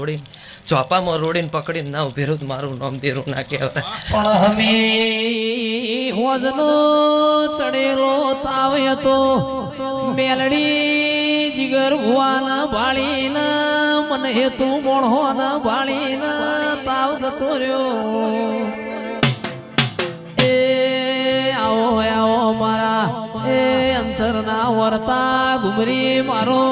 રોડીને ચોપામાં રોડીને પકડીને ના ઉભેરું તો મારું નામ દેરું ના કહેવાય. પણ અમે હોજનો ચડેલો તાવ હતો મેલડી જીગર ભુવાના ભાળીના મને હેતુ મોણહોના ભાળીના તાવ જતો રહ્યો. એ આવો આવો મારા એ અંતરના વર્તા ઘુમરી મારો